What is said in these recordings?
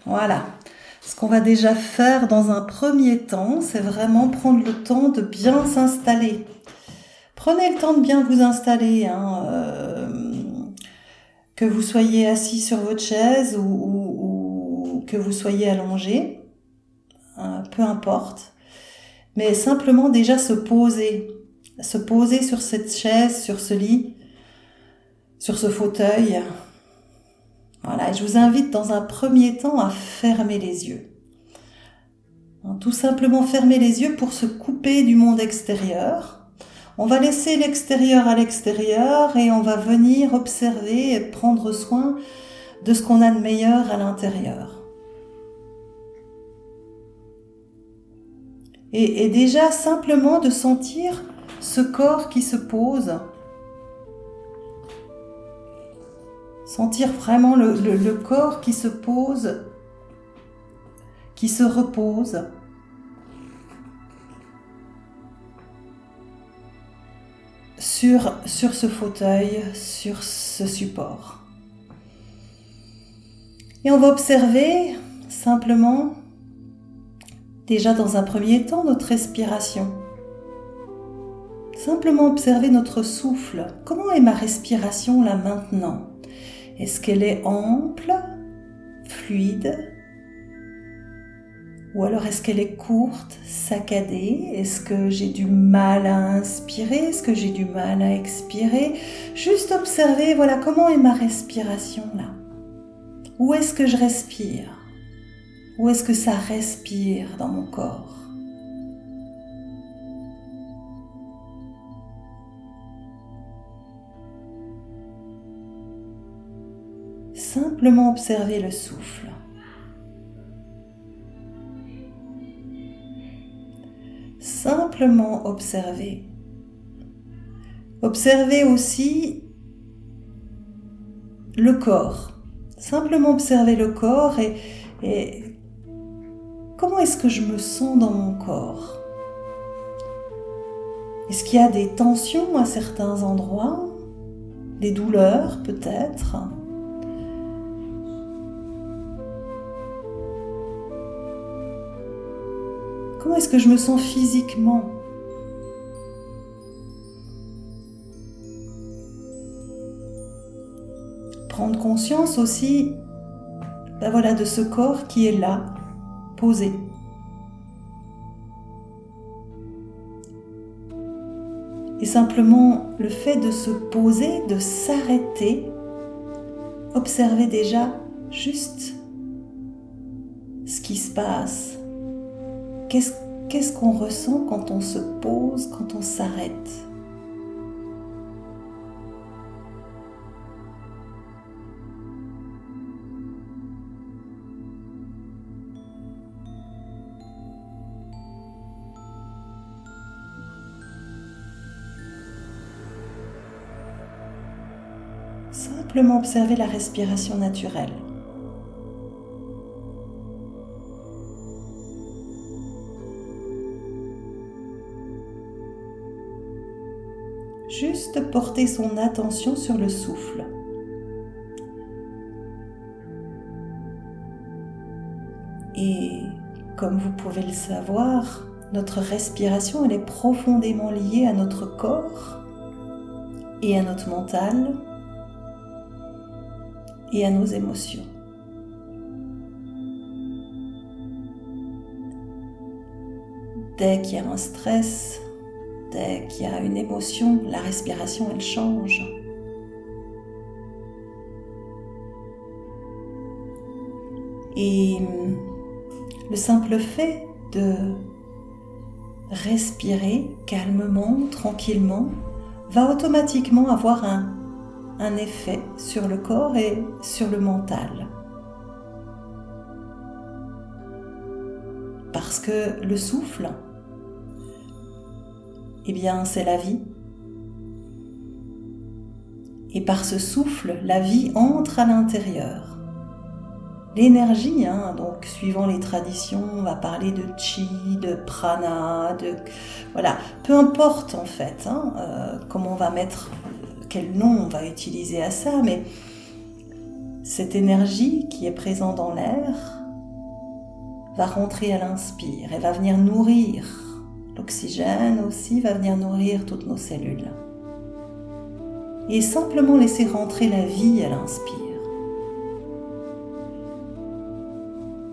Voilà. Ce qu'on va déjà faire dans un premier temps, c'est vraiment prendre le temps de bien s'installer. Prenez le temps de bien vous installer, que vous soyez assis sur votre chaise ou que vous soyez allongé, peu importe. Mais simplement déjà se poser sur cette chaise, sur ce lit, sur ce fauteuil. Voilà, et je vous invite dans un premier temps à fermer les yeux. Tout simplement fermer les yeux pour se couper du monde extérieur. On va laisser l'extérieur à l'extérieur et on va venir observer et prendre soin de ce qu'on a de meilleur à l'intérieur. Et déjà simplement de sentir ce corps qui se pose. Sentir vraiment le corps qui se pose, qui se repose. Sur ce fauteuil, sur ce support. Et on va observer simplement, déjà dans un premier temps, notre respiration. Simplement observer notre souffle. Comment est ma respiration là maintenant ? Est-ce qu'elle est ample, fluide ? Ou alors est-ce qu'elle est courte, saccadée ? Est-ce que j'ai du mal à inspirer ? Est-ce que j'ai du mal à expirer ? Juste observer, voilà, comment est ma respiration là ? Où est-ce que je respire ? Où est-ce que ça respire dans mon corps ? Simplement observer le souffle. Simplement observer. Observer aussi le corps. Simplement observer le corps et comment est-ce que je me sens dans mon corps ? Est-ce qu'il y a des tensions à certains endroits ? Des douleurs peut-être ? Comment est-ce que je me sens physiquement ? Prendre conscience aussi de ce corps qui est là, posé. Et simplement le fait de se poser, de s'arrêter, observer déjà juste ce qui se passe. Qu'est-ce qu'on ressent quand on se pose, quand on s'arrête ? Simplement observer la respiration naturelle. Juste porter son attention sur le souffle. Et comme vous pouvez le savoir, notre respiration, elle est profondément liée à notre corps et à notre mental et à nos émotions. Dès qu'il y a un stress, dès qu'il y a une émotion, la respiration, elle change. Et le simple fait de respirer calmement, tranquillement, va automatiquement avoir un effet sur le corps et sur le mental. Parce que le souffle, eh bien, c'est la vie. Et par ce souffle, la vie entre à l'intérieur. L'énergie, donc suivant les traditions, on va parler de chi, de prana, voilà, peu importe en fait, comment on va mettre, quel nom on va utiliser à ça, mais cette énergie qui est présente dans l'air, va rentrer à l'inspire et va venir nourrir. L'oxygène aussi va venir nourrir toutes nos cellules. Et simplement laisser rentrer la vie à l'inspire.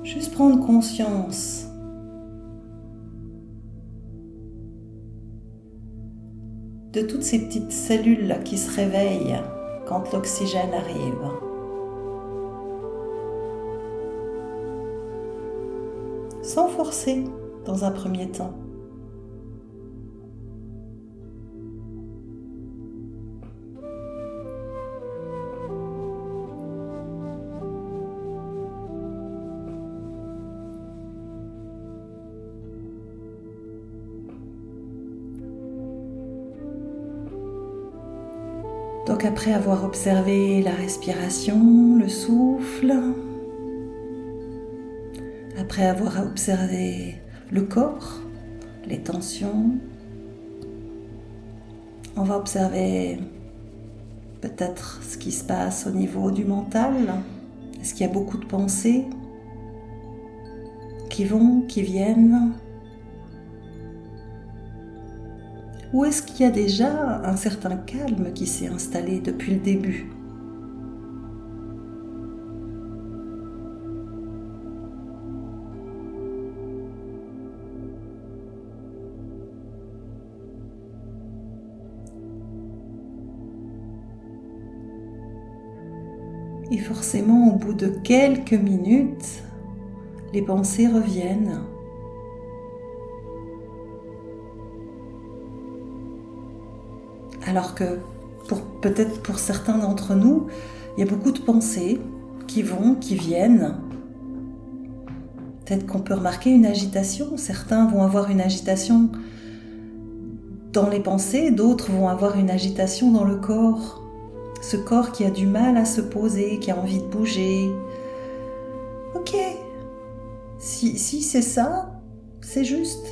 Juste prendre conscience de toutes ces petites cellules là qui se réveillent quand l'oxygène arrive. Sans forcer dans un premier temps. Donc après avoir observé la respiration, le souffle, après avoir observé le corps, les tensions, on va observer peut-être ce qui se passe au niveau du mental. Est-ce qu'il y a beaucoup de pensées qui vont, qui viennent? Ou est-ce qu'il y a déjà un certain calme qui s'est installé depuis le début? Et forcément, au bout de quelques minutes, les pensées reviennent. Alors que peut-être pour certains d'entre nous, il y a beaucoup de pensées qui vont, qui viennent. Peut-être qu'on peut remarquer une agitation. Certains vont avoir une agitation dans les pensées, d'autres vont avoir une agitation dans le corps. Ce corps qui a du mal à se poser, qui a envie de bouger. Ok, si c'est ça, c'est juste.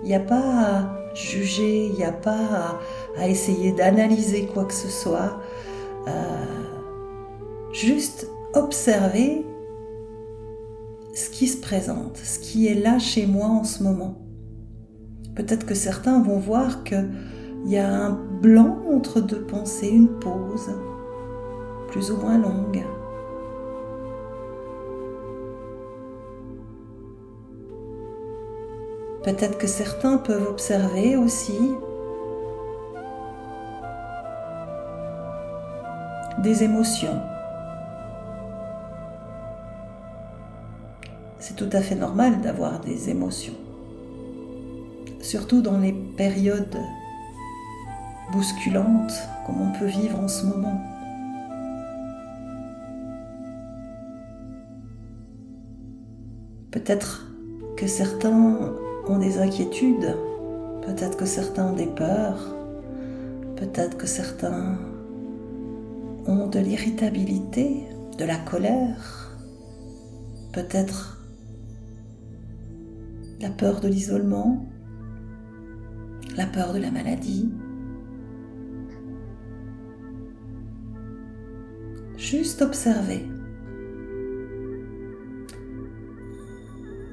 Il n'y a pas à juger, il n'y a pas à essayer d'analyser quoi que ce soit. Juste observer ce qui se présente, ce qui est là chez moi en ce moment. Peut-être que certains vont voir qu'il y a un blanc entre deux pensées, une pause, plus ou moins longue. Peut-être que certains peuvent observer aussi des émotions. C'est tout à fait normal d'avoir des émotions, surtout dans les périodes bousculantes comme on peut vivre en ce moment. Peut-être que certains ont des inquiétudes, peut-être que certains ont des peurs, peut-être que certains ont de l'irritabilité, de la colère, peut-être la peur de l'isolement, la peur de la maladie. Juste observer.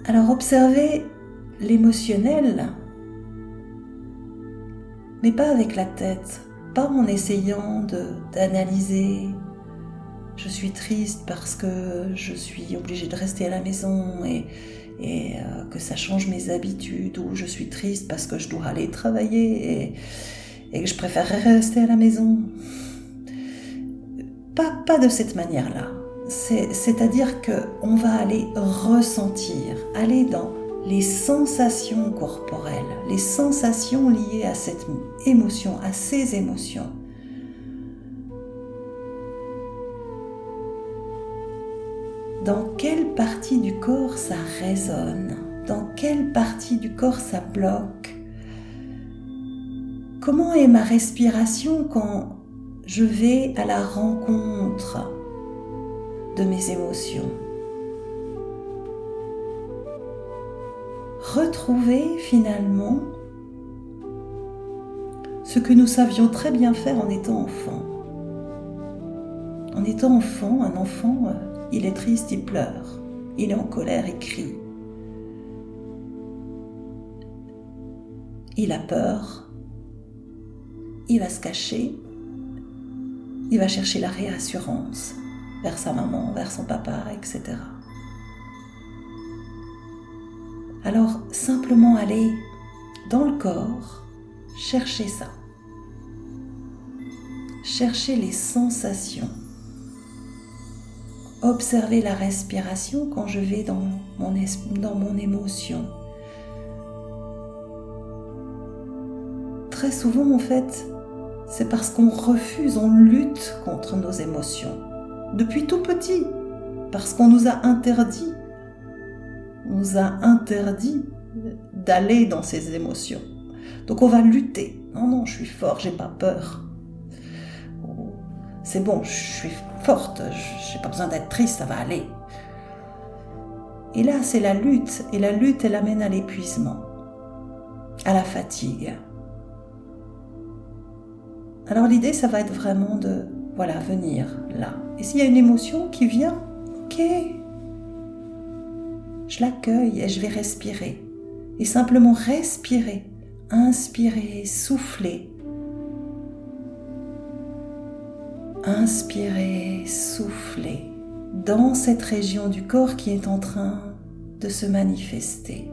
Alors observer l'émotionnel, mais pas avec la tête, pas en essayant d'analyser. Je suis triste parce que je suis obligée de rester à la maison et que ça change mes habitudes, ou je suis triste parce que je dois aller travailler et que je préférerais rester à la maison. Pas de cette manière-là. C'est-à-dire qu'on va aller ressentir, aller dans les sensations corporelles, les sensations liées à cette émotion, à ces émotions. Dans quelle partie du corps ça résonne? Dans quelle partie du corps ça bloque? Comment est ma respiration quand je vais à la rencontre de mes émotions? Retrouver finalement ce que nous savions très bien faire en étant enfant. En étant enfant, un enfant, il est triste, il pleure, il est en colère, il crie. il a peur, il va se cacher, il va chercher la réassurance vers sa maman, vers son papa, etc. Alors, simplement aller dans le corps, chercher ça. Chercher les sensations. Observer la respiration quand je vais dans mon émotion. Très souvent, en fait, c'est parce qu'on refuse, on lutte contre nos émotions. Depuis tout petit, parce qu'on nous a interdit. On nous a interdit d'aller dans ces émotions. Donc on va lutter. Non, je suis fort, j'ai pas peur. C'est bon, je suis forte, j'ai pas besoin d'être triste, ça va aller. Et là, c'est la lutte. Et la lutte, elle amène à l'épuisement, à la fatigue. Alors l'idée, ça va être vraiment de, venir là. Et s'il y a une émotion qui vient, ok, je l'accueille et je vais respirer. Et simplement respirer, inspirer, souffler. Inspirez, soufflez dans cette région du corps qui est en train de se manifester.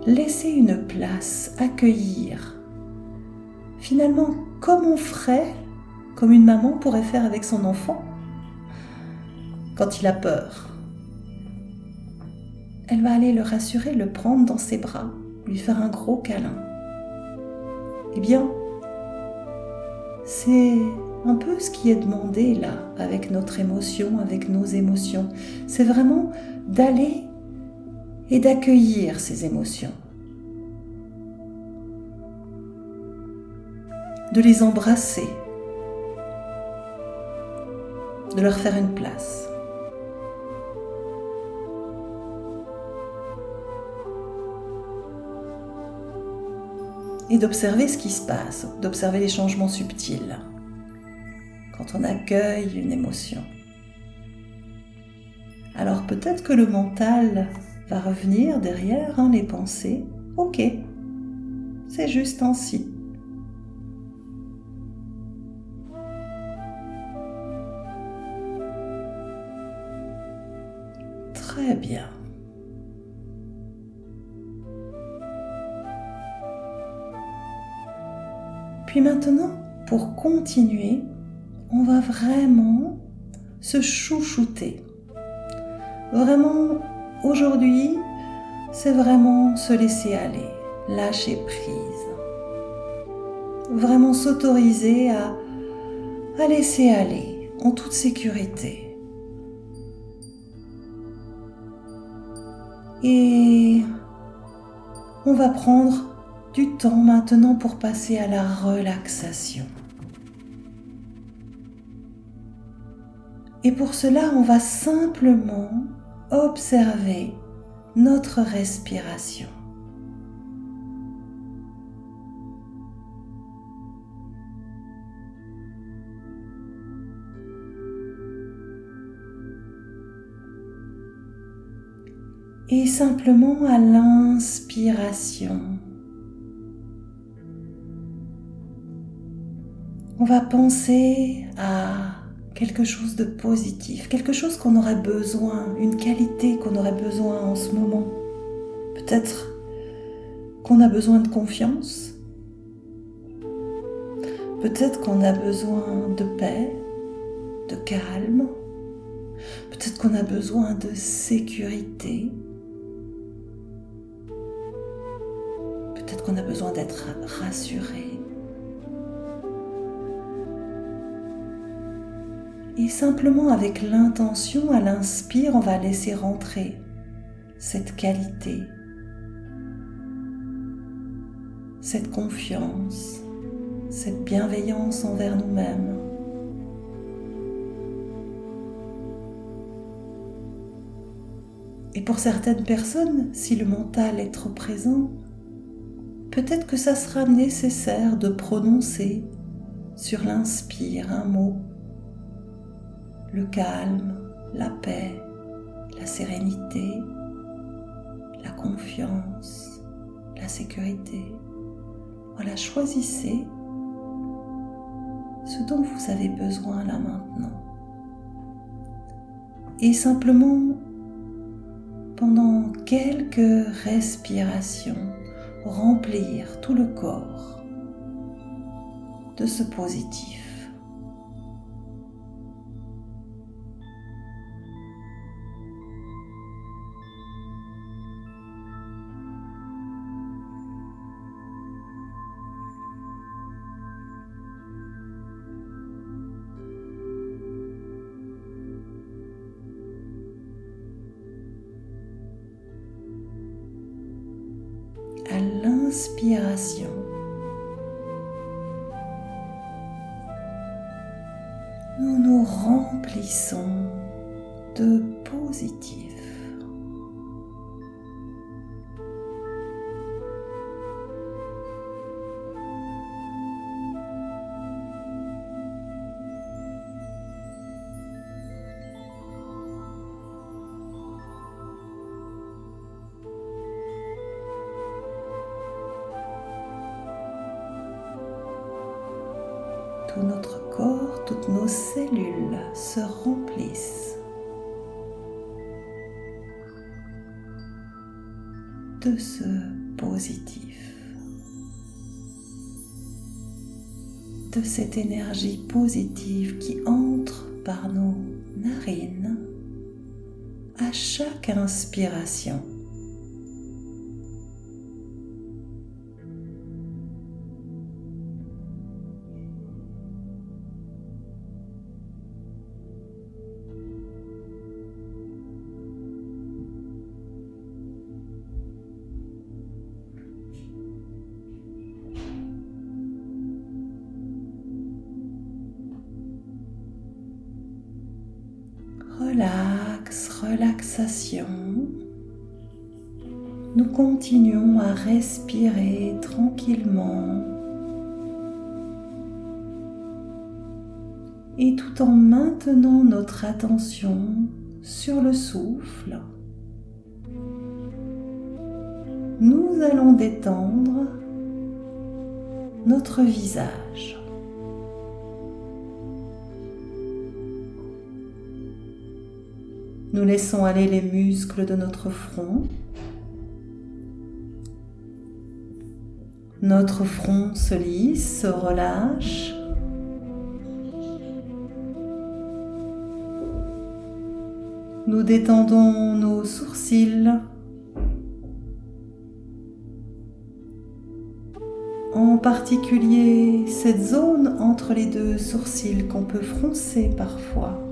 Laissez une place, accueillir. Finalement, comme on ferait, comme une maman pourrait faire avec son enfant, quand il a peur. Elle va aller le rassurer, le prendre dans ses bras, lui faire un gros câlin. Eh bien, c'est un peu ce qui est demandé là, avec notre émotion, avec nos émotions. C'est vraiment d'aller et d'accueillir ces émotions. De les embrasser, de leur faire une place. Et d'observer ce qui se passe, d'observer les changements subtils quand on accueille une émotion. Alors peut-être que le mental va revenir derrière, les pensées. Ok, c'est juste ainsi. Très bien. Puis maintenant, pour continuer, on va vraiment se chouchouter. Vraiment, aujourd'hui, c'est vraiment se laisser aller, lâcher prise. Vraiment s'autoriser à laisser aller en toute sécurité. Et on va prendre du temps maintenant pour passer à la relaxation. Et pour cela, on va simplement observer notre respiration. Et simplement à l'inspiration, on va penser à quelque chose de positif, quelque chose qu'on aurait besoin, une qualité qu'on aurait besoin en ce moment. Peut-être qu'on a besoin de confiance, peut-être qu'on a besoin de paix, de calme, peut-être qu'on a besoin de sécurité, peut-être qu'on a besoin d'être rassuré. Et simplement avec l'intention, à l'inspire, on va laisser rentrer cette qualité, cette confiance, cette bienveillance envers nous-mêmes. Et pour certaines personnes, si le mental est trop présent, peut-être que ça sera nécessaire de prononcer sur l'inspire un mot, le calme, la paix, la sérénité, la confiance, la sécurité. Voilà, choisissez ce dont vous avez besoin là maintenant. Et simplement, pendant quelques respirations, remplir tout le corps de ce positif. À l'inspiration, nous nous remplissons de positif. Tout notre corps, toutes nos cellules se remplissent de ce positif, de cette énergie positive qui entre par nos narines à chaque inspiration. Relax, relaxation. Nous continuons à respirer tranquillement et tout en maintenant notre attention sur le souffle, nous allons détendre notre visage. Nous laissons aller les muscles de notre front. Notre front se lisse, se relâche. Nous détendons nos sourcils. En particulier cette zone entre les deux sourcils qu'on peut froncer parfois.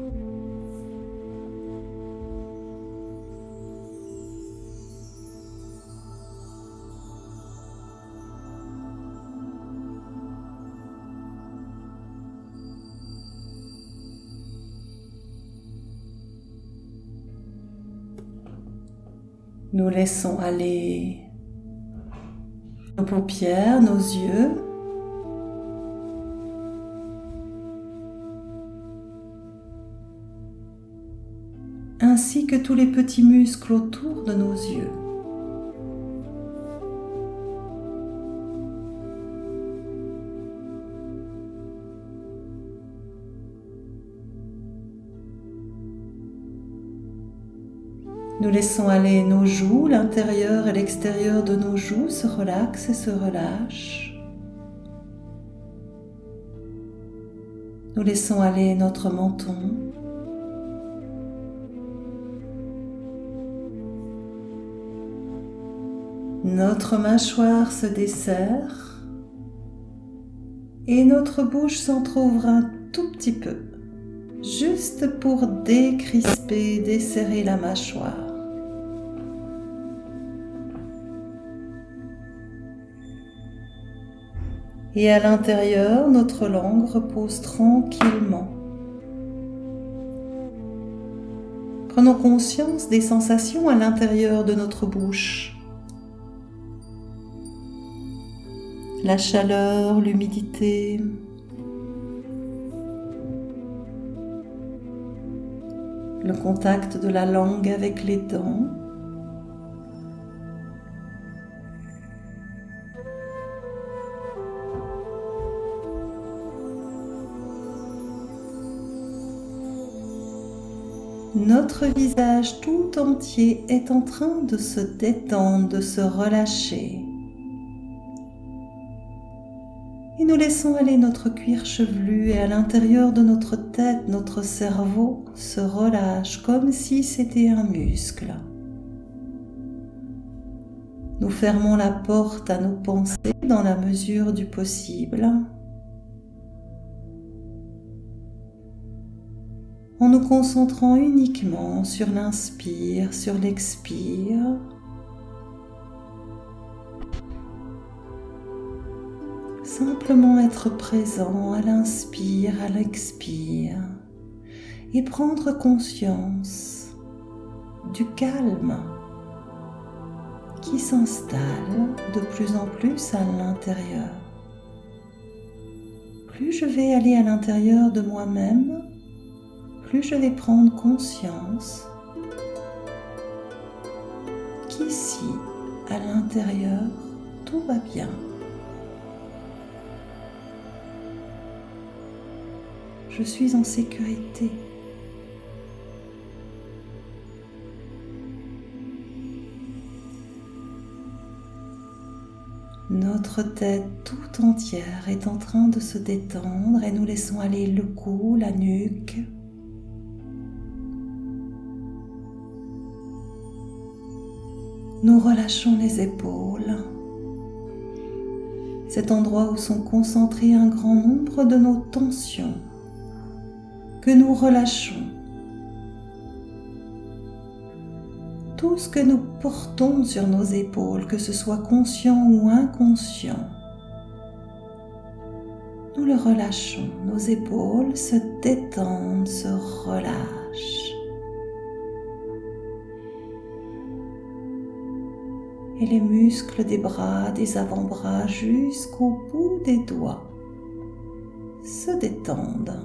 Nous laissons aller nos paupières, nos yeux. Ainsi que tous les petits muscles autour de nos yeux. Nous laissons aller nos joues, l'intérieur et l'extérieur de nos joues se relaxent et se relâchent. Nous laissons aller notre menton. Notre mâchoire se desserre et notre bouche s'entrouvre un tout petit peu, juste pour décrisper, desserrer la mâchoire. Et à l'intérieur, notre langue repose tranquillement. Prenons conscience des sensations à l'intérieur de notre bouche. La chaleur, l'humidité, le contact de la langue avec les dents. Notre visage tout entier est en train de se détendre, de se relâcher. Et nous laissons aller notre cuir chevelu et à l'intérieur de notre tête, notre cerveau se relâche comme si c'était un muscle. Nous fermons la porte à nos pensées dans la mesure du possible, en nous concentrant uniquement sur l'inspire, sur l'expire. Simplement être présent à l'inspire, à l'expire et prendre conscience du calme qui s'installe de plus en plus à l'intérieur. Plus je vais aller à l'intérieur de moi-même, plus je vais prendre conscience qu'ici, à l'intérieur, tout va bien. Je suis en sécurité. Notre tête tout entière est en train de se détendre et nous laissons aller le cou, la nuque. Nous relâchons les épaules, cet endroit où sont concentrés un grand nombre de nos tensions, que nous relâchons. Tout ce que nous portons sur nos épaules, que ce soit conscient ou inconscient, nous le relâchons. Nos épaules se détendent, se relâchent. Et les muscles des bras, des avant-bras jusqu'au bout des doigts se détendent.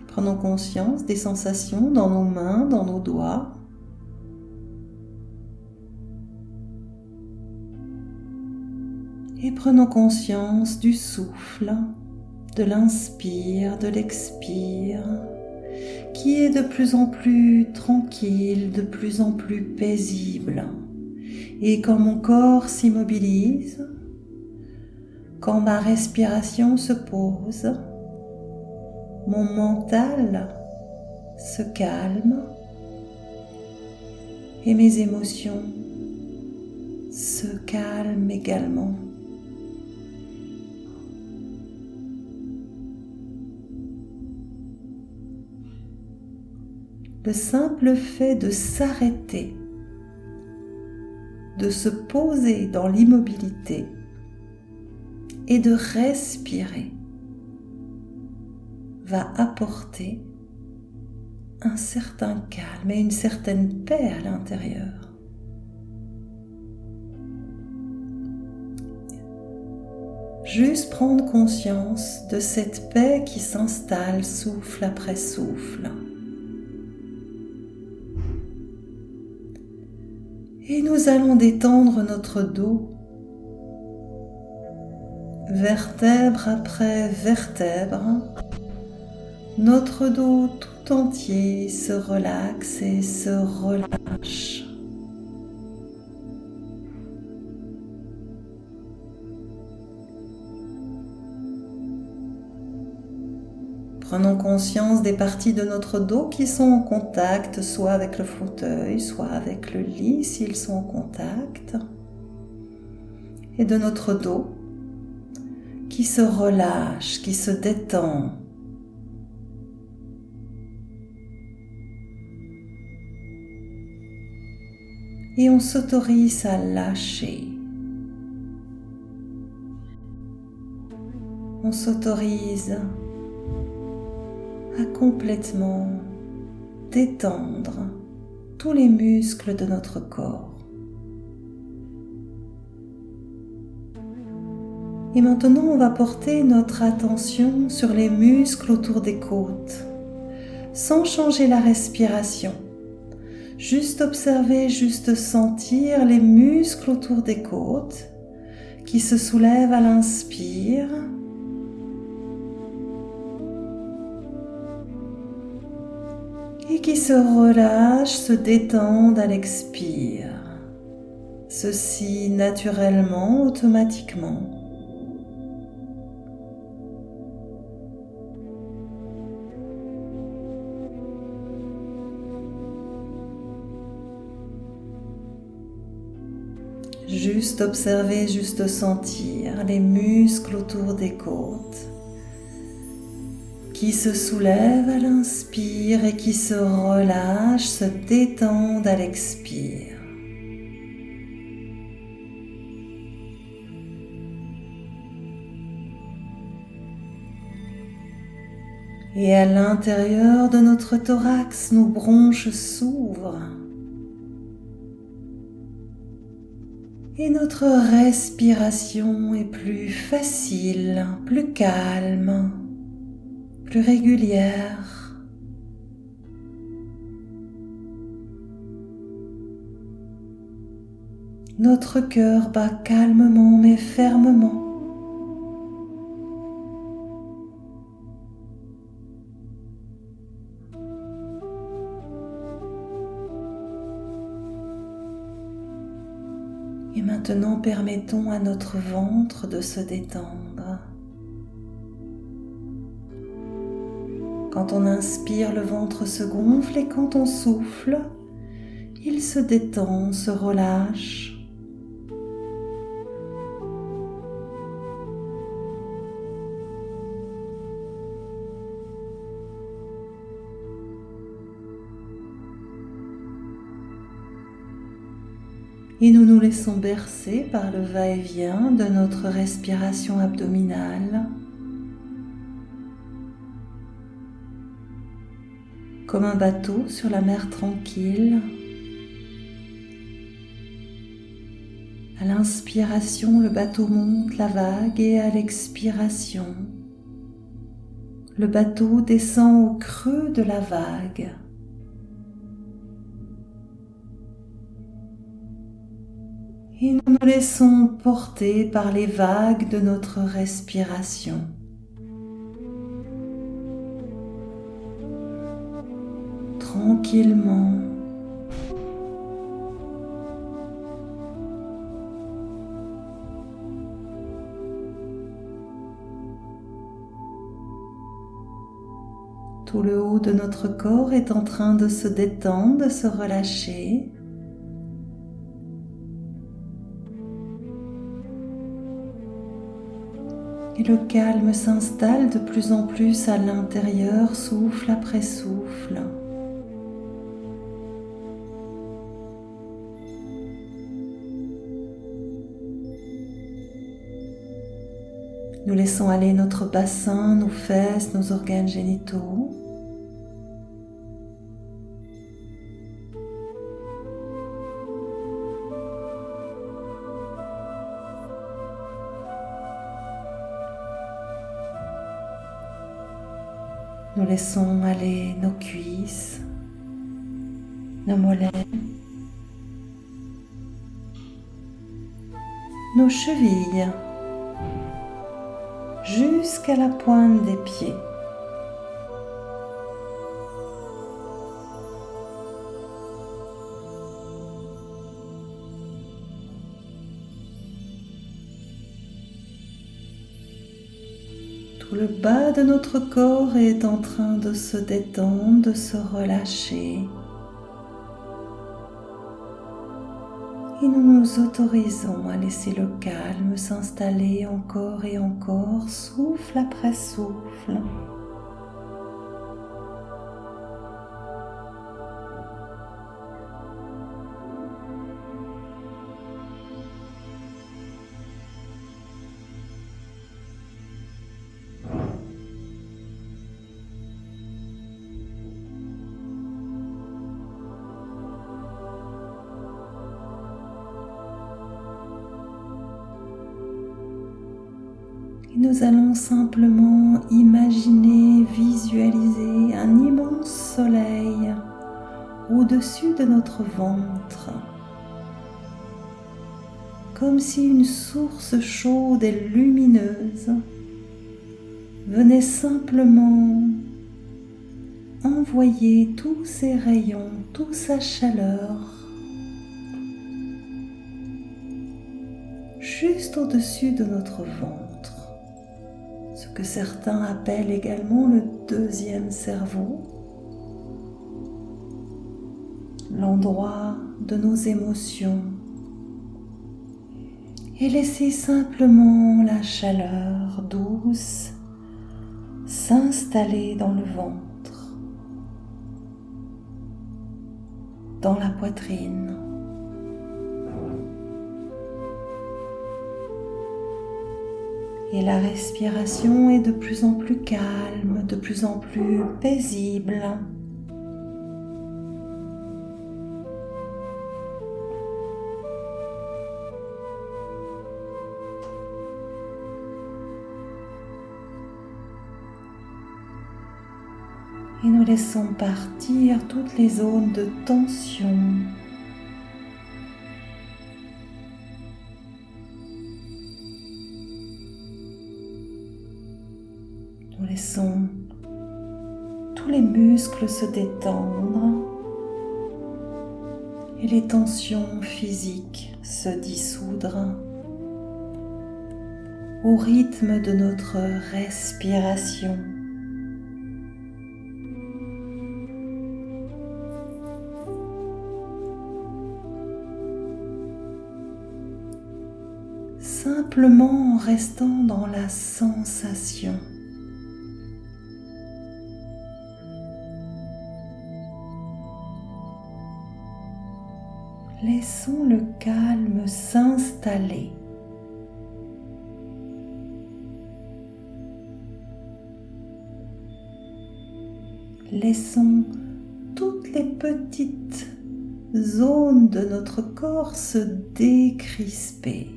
Prenons conscience des sensations dans nos mains, dans nos doigts. Et prenons conscience du souffle, de l'inspire, de l'expire, qui est de plus en plus tranquille, de plus en plus paisible. Et quand mon corps s'immobilise, quand ma respiration se pose, mon mental se calme et mes émotions se calment également. Le simple fait de s'arrêter, de se poser dans l'immobilité et de respirer va apporter un certain calme et une certaine paix à l'intérieur. Juste prendre conscience de cette paix qui s'installe souffle après souffle. Et nous allons détendre notre dos, vertèbre après vertèbre. Notre dos tout entier se relaxe et se relâche. Prenons conscience des parties de notre dos qui sont en contact, soit avec le fauteuil, soit avec le lit s'ils sont en contact. Et de notre dos qui se relâche, qui se détend. Et on s'autorise à lâcher. On s'autorise à complètement détendre tous les muscles de notre corps. Et maintenant, on va porter notre attention sur les muscles autour des côtes, sans changer la respiration. Juste observer, juste sentir les muscles autour des côtes qui se soulèvent à l'inspire et qui se relâchent, se détendent à l'expire. Ceci naturellement, automatiquement. Juste observer, juste sentir les muscles autour des côtes qui se soulèvent à l'inspire et qui se relâchent, se détendent à l'expire. Et à l'intérieur de notre thorax, nos bronches s'ouvrent. Et notre respiration est plus facile, plus calme, plus régulière. Notre cœur bat calmement mais fermement. Et maintenant, permettons à notre ventre de se détendre. Quand on inspire, le ventre se gonfle et quand on souffle, il se détend, se relâche. Et nous nous laissons bercer par le va-et-vient de notre respiration abdominale, comme un bateau sur la mer tranquille. À l'inspiration, le bateau monte la vague et à l'expiration, le bateau descend au creux de la vague. Et nous nous laissons porter par les vagues de notre respiration. Tranquillement. Tout le haut de notre corps est en train de se détendre, de se relâcher. Et le calme s'installe de plus en plus à l'intérieur, souffle après souffle. Nous laissons aller notre bassin, nos fesses, nos organes génitaux. Nous laissons aller nos cuisses, nos mollets, nos chevilles, jusqu'à la pointe des pieds. Tout le bas de notre corps est en train de se détendre, de se relâcher. Et nous nous autorisons à laisser le calme s'installer encore et encore, souffle après souffle. nous allons simplement imaginer, visualiser un immense soleil au-dessus de notre ventre, comme si une source chaude et lumineuse venait simplement envoyer tous ses rayons, toute sa chaleur juste au-dessus de notre ventre, ce que certains appellent également le deuxième cerveau, l'endroit de nos émotions, et laisser simplement la chaleur douce s'installer dans le ventre, dans la poitrine. Et la respiration est de plus en plus calme, de plus en plus paisible. Et nous laissons partir toutes les zones de tension. Nous laissons tous les muscles se détendre et les tensions physiques se dissoudre au rythme de notre respiration. Simplement en restant dans la sensation. Laissons le calme s'installer. Laissons toutes les petites zones de notre corps se décrisper.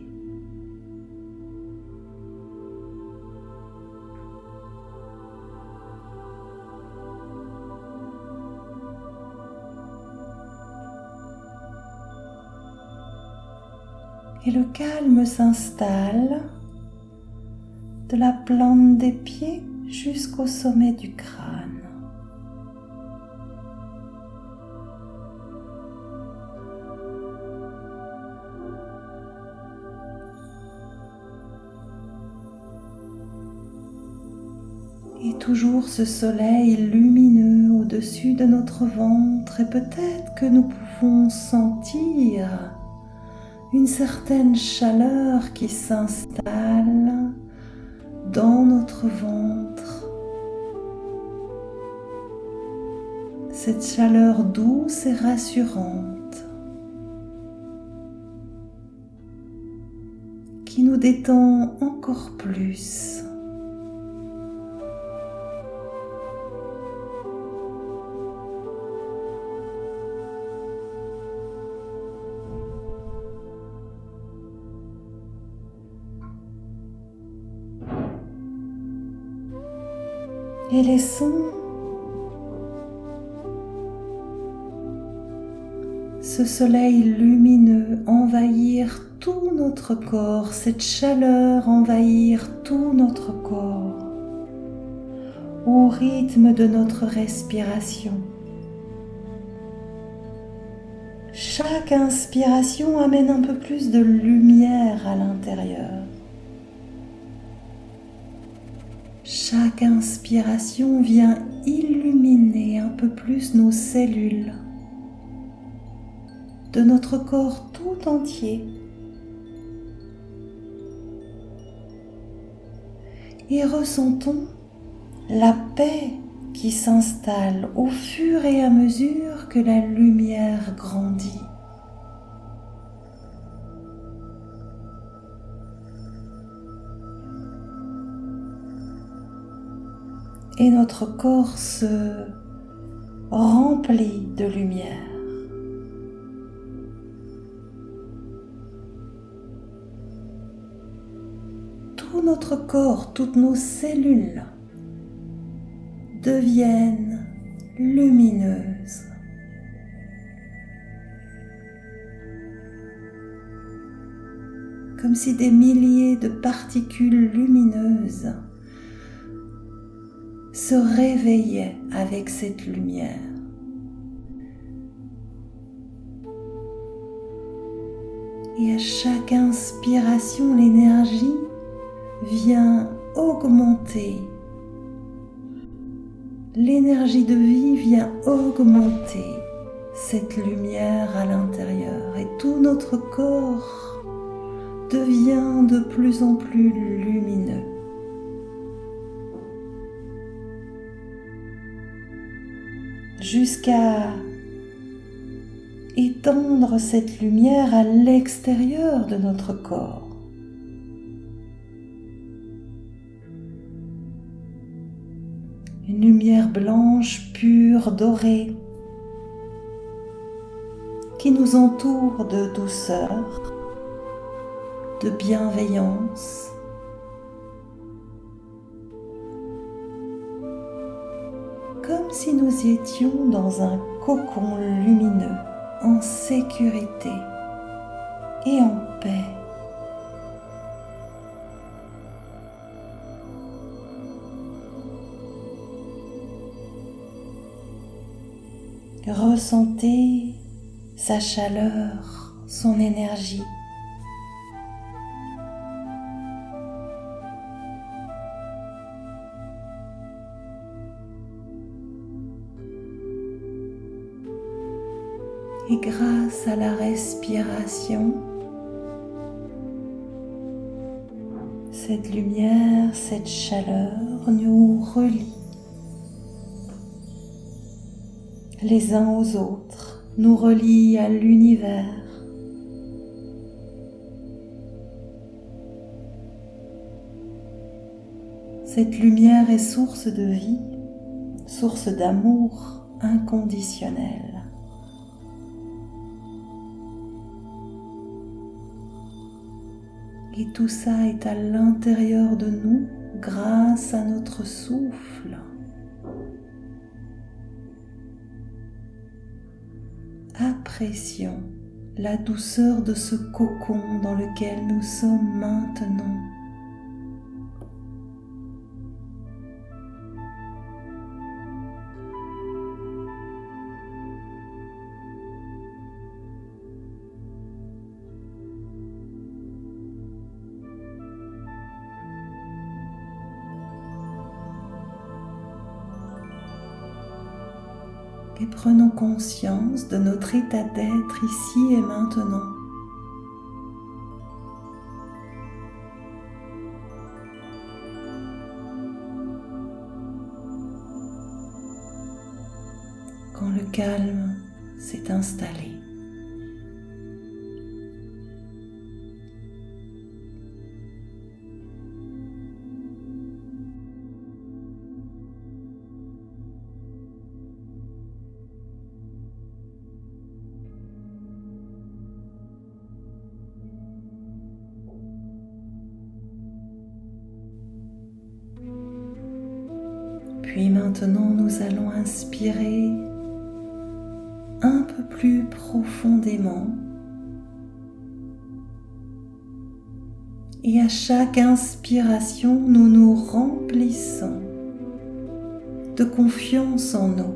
Et le calme s'installe de la plante des pieds jusqu'au sommet du crâne. Et toujours ce soleil lumineux au-dessus de notre ventre, et peut-être que nous pouvons sentir une certaine chaleur qui s'installe dans notre ventre. Cette chaleur douce et rassurante qui nous détend encore plus. Et laissons ce soleil lumineux envahir tout notre corps, cette chaleur envahir tout notre corps, au rythme de notre respiration. Chaque inspiration amène un peu plus de lumière à l'intérieur. Chaque inspiration vient illuminer un peu plus nos cellules de notre corps tout entier. Et ressentons la paix qui s'installe au fur et à mesure que la lumière grandit. Et notre corps se remplit de lumière. Tout notre corps, toutes nos cellules deviennent lumineuses. Comme si des milliers de particules lumineuses se réveillaient avec cette lumière. Et à chaque inspiration, l'énergie vient augmenter. L'énergie de vie vient augmenter cette lumière à l'intérieur et tout notre corps devient de plus en plus lumineux. Jusqu'à étendre cette lumière à l'extérieur de notre corps. Une lumière blanche, pure, dorée, qui nous entoure de douceur, de bienveillance. Comme si nous étions dans un cocon lumineux, en sécurité et en paix. Ressentez sa chaleur, son énergie. Et grâce à la respiration, cette lumière, cette chaleur nous relie les uns aux autres, nous relie à l'univers. Cette lumière est source de vie, source d'amour inconditionnel. Et tout ça est à l'intérieur de nous grâce à notre souffle. Apprécions la douceur de ce cocon dans lequel nous sommes maintenant. Et prenons conscience de notre état d'être ici et maintenant. Quand le calme s'est installé. Puis maintenant, nous allons inspirer un peu plus profondément. Et à chaque inspiration, nous nous remplissons de confiance en nous.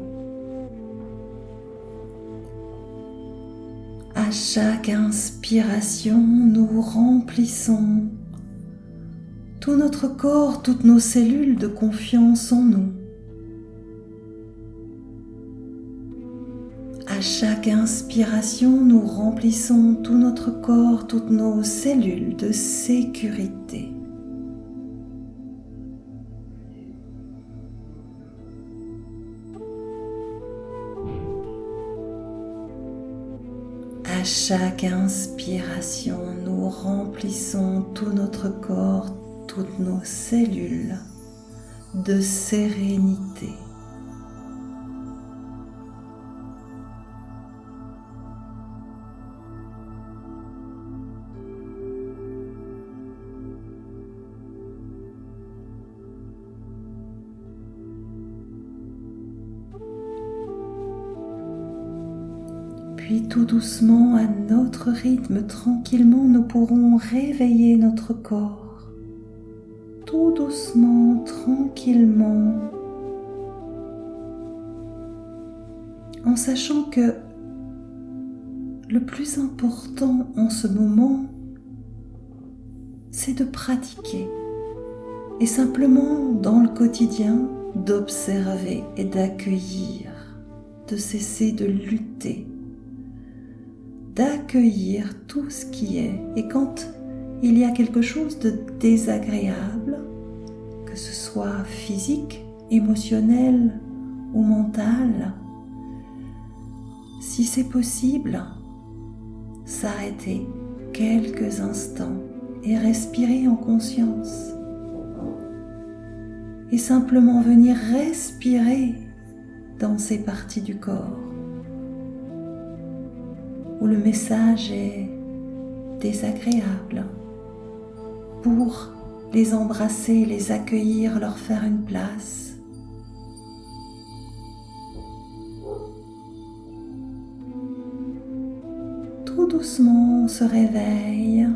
À chaque inspiration, nous remplissons tout notre corps, toutes nos cellules de confiance en nous. À chaque inspiration, nous remplissons tout notre corps, toutes nos cellules de sécurité. À chaque inspiration, nous remplissons tout notre corps, toutes nos cellules de sérénité. Puis tout doucement, à notre rythme, tranquillement, nous pourrons réveiller notre corps. Tout doucement, tranquillement, en sachant que le plus important en ce moment, c'est de pratiquer et simplement dans le quotidien d'observer et d'accueillir, de cesser de lutter, d'accueillir tout ce qui est. Et quand il y a quelque chose de désagréable, que ce soit physique, émotionnel ou mental, si c'est possible, s'arrêter quelques instants et respirer en conscience. Et simplement venir respirer dans ces parties du corps où le message est désagréable, pour les embrasser, les accueillir, leur faire une place. Tout doucement, on se réveille,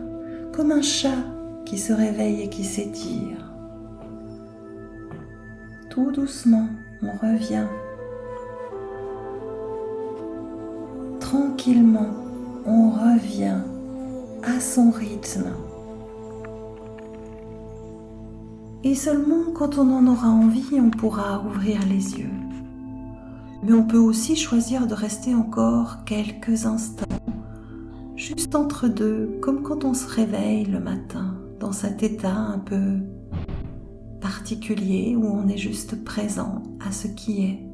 comme un chat qui se réveille et qui s'étire. Tout doucement, on revient. Tranquillement, on revient à son rythme. Et seulement quand on en aura envie, on pourra ouvrir les yeux. Mais on peut aussi choisir de rester encore quelques instants, juste entre deux, comme quand on se réveille le matin, dans cet état un peu particulier où on est juste présent à ce qui est.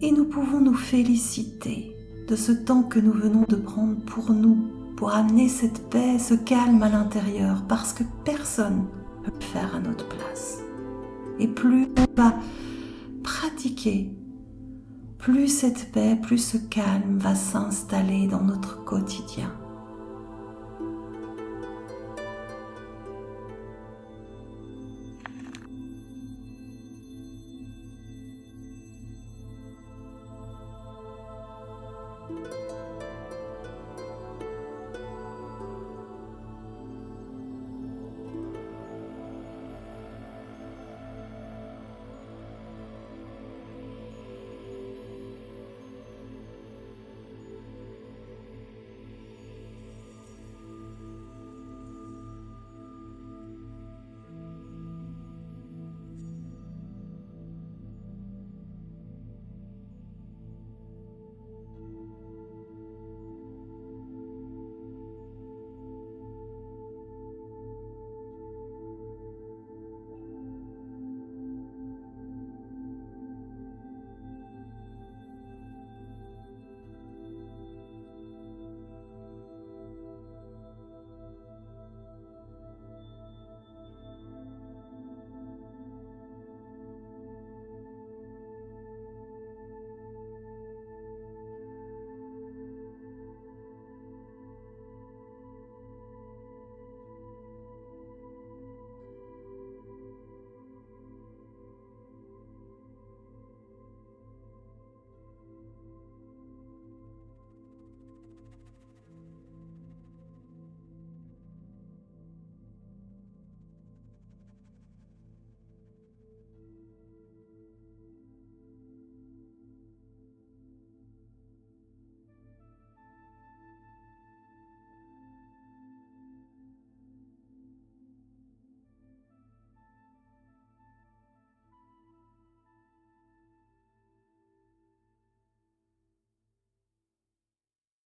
Et nous pouvons nous féliciter de ce temps que nous venons de prendre pour nous, pour amener cette paix, ce calme à l'intérieur, parce que personne ne peut le faire à notre place. Et plus on va pratiquer, plus cette paix, plus ce calme va s'installer dans notre quotidien.